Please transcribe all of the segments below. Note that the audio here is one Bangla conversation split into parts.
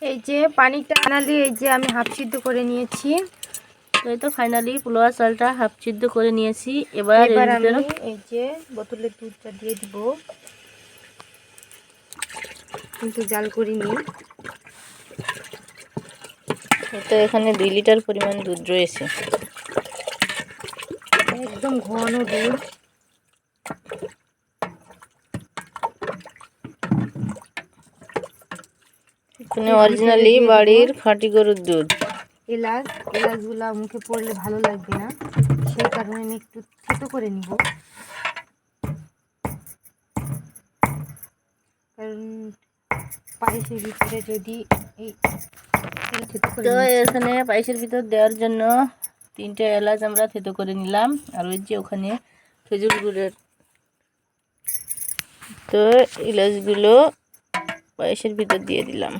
এই যে পানিটা ফাইনালি এই যে আমি হাফ সিদ্ধ করে নিয়েছি। তো এই তো ফাইনালি পোলাও চালটা হাফ সিদ্ধ করে নিয়েছি। এবার আমি এই যে বোতলের দুধটা দিয়ে দিব, কিন্তু জাল করিনি। তো এখানে 2 লিটার পরিমাণ দুধ রয়েছে, একদম ঘন দুধ। এখানে অরিজিনালি বাড়ির খাঁটি গরুর দুধ। এলাচগুলা মুখে পড়লে ভালো লাগবে না, সেই কারণে আমি একটু থেতো করে নিব, কারণ পায়েসের ভিতরে যদি এই তো এখানে পায়েসের ভিতর দেওয়ার জন্য 3টে এলাচ আমরা থেতো করে নিলাম। আর ওই যে ওখানে খেজুর গুড়ের, তো এলাচগুলো পায়েসের ভিতর দিয়ে দিলাম।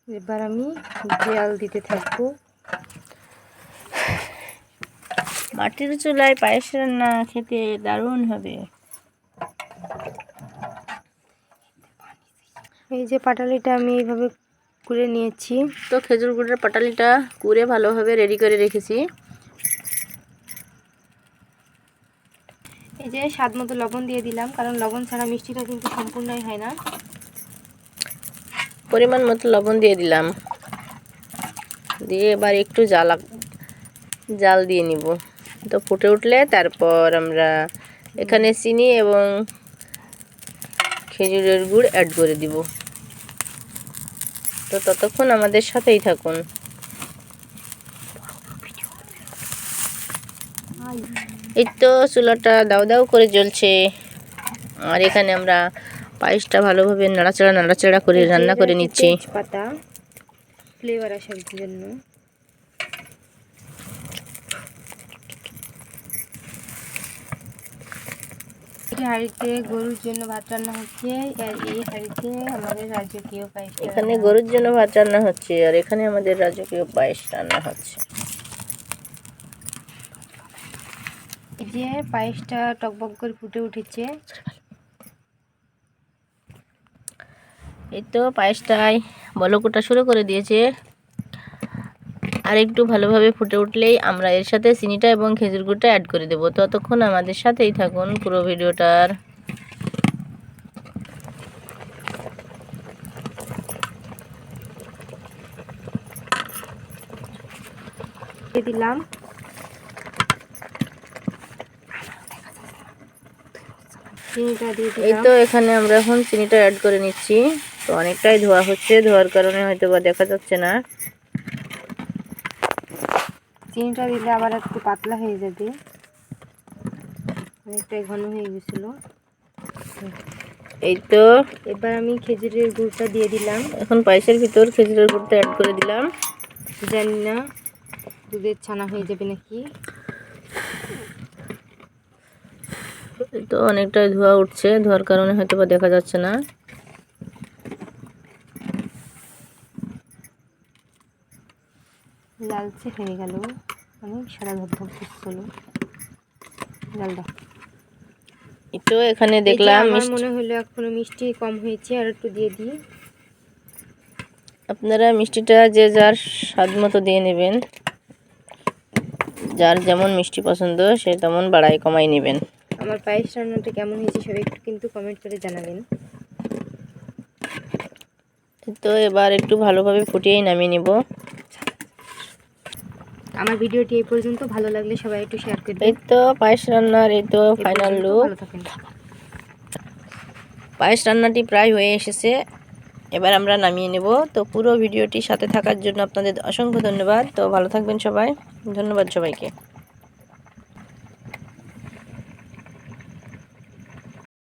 এবার আমি জাল দিতে থাকবো। মাটির চুলায় পায়েস রান্না খেতে দারুণ হবে। এই যে পাটালিটা আমি এইভাবে কুড়ে নিয়েছি। তো খেজুর গুড়ের পাটালিটা কুড়ে ভালোভাবে রেডি করে রেখেছি। এই যে স্বাদ মতো লবণ দিয়ে দিলাম, কারণ লবণ ছাড়া মিষ্টিটা কিন্তু সম্পূর্ণই হয় না। পরিমাণ মতো লবণ দিয়ে দিলাম, দিয়ে এবার একটু জাল দিয়ে নিব। তো ফুটে উঠলে তারপর আমরা এখানে চিনি এবং খেজুরের গুড় অ্যাড করে দিব। তো ততক্ষণ আমাদের সাথেই থাকুন। এই তো চুলাটা দাউ দাউ করে জ্বলছে, আর এখানে আমরা পায়েসটা ভালোভাবে নাড়াচাড়া করে রান্না করে নিচ্ছি। পাতা ফ্লেভার আসার জন্য। হাঁড়িতে গরুর জন্য ভাত রান্না হচ্ছে, আর এই হাঁড়িতে আমাদের রাজকীয় পায়েস। এখানে গরুর জন্য ভাত রান্না হচ্ছে, আর এখানে আমাদের রাজকীয় পায়েস রান্না হচ্ছে। এই যে পায়েসটা টকবক করে ফুটে উঠেছে। এই তো পায়েসটাই বলক ওঠা শুরু করে দিয়েছে। আর একটু ভালোভাবে ফুটে উঠলেই আমরা এর সাথে চিনিটা এবং খেজুর গুড়টা অ্যাড করে দেব। ততক্ষণ আমাদের সাথেই থাকুন পুরো ভিডিওটার। দিলাম চিনিটা দিয়ে দিলাম। এই তো এখানে আমরা এখন চিনিটা অ্যাড করে নিচ্ছি। তো অনেকটাই ধোয়া হচ্ছে, ধোয়ার কারণে হয়তো বা দেখা যাচ্ছে না। চিনিটা দিলে আবার একটু পাতলা হয়ে যাবে, অনেকটাই ঘন হয়ে গেছিল। এই তো এবার আমি খেজুরের গুড়টা দিয়ে দিলাম। এখন পায়েসের ভিতর খেজুরের গুড়টা অ্যাড করে দিলাম। জানি না দুধের ছানা হয়ে যাবে নাকি। তো অনেকটাই ধোয়া উঠছে, ধোয়ার কারণে হয়তো বা দেখা যাচ্ছে না। লালচে হয়ে গেল, অনেক সারা ধপধপ করছিল লালটা। তো এখানে দেখলাম আমার মনে হলো এখনো মিষ্টি কম হয়েছে, আর একটু দিয়ে দিই। আপনারা মিষ্টিটা যে যার স্বাদ মতো দিয়ে নেবেন, যার যেমন মিষ্টি পছন্দ সে তেমন বাড়াই কমাই নেবেন। আমার পায়েস রান্নাটা কেমন হয়েছে সবাই একটু কিন্তু কমেন্ট করে জানাবেন। তো এবার একটু ভালোভাবে ফুটিয়েই নামিয়ে নিব। আমার ভিডিওটি এই পর্যন্ত, ভালো লাগলে সবাই একটু শেয়ার করবেন। এই তো পায়েস রান্নার এই তো ফাইনাল লুক। পায়েস রান্নাটি প্রায় হয়ে এসেছে, এবার আমরা নামিয়ে নেব। তো পুরো ভিডিওটি সাথে থাকার জন্য আপনাদের অসংখ্য ধন্যবাদ। তো ভালো থাকবেন সবাই, ধন্যবাদ সবাইকে।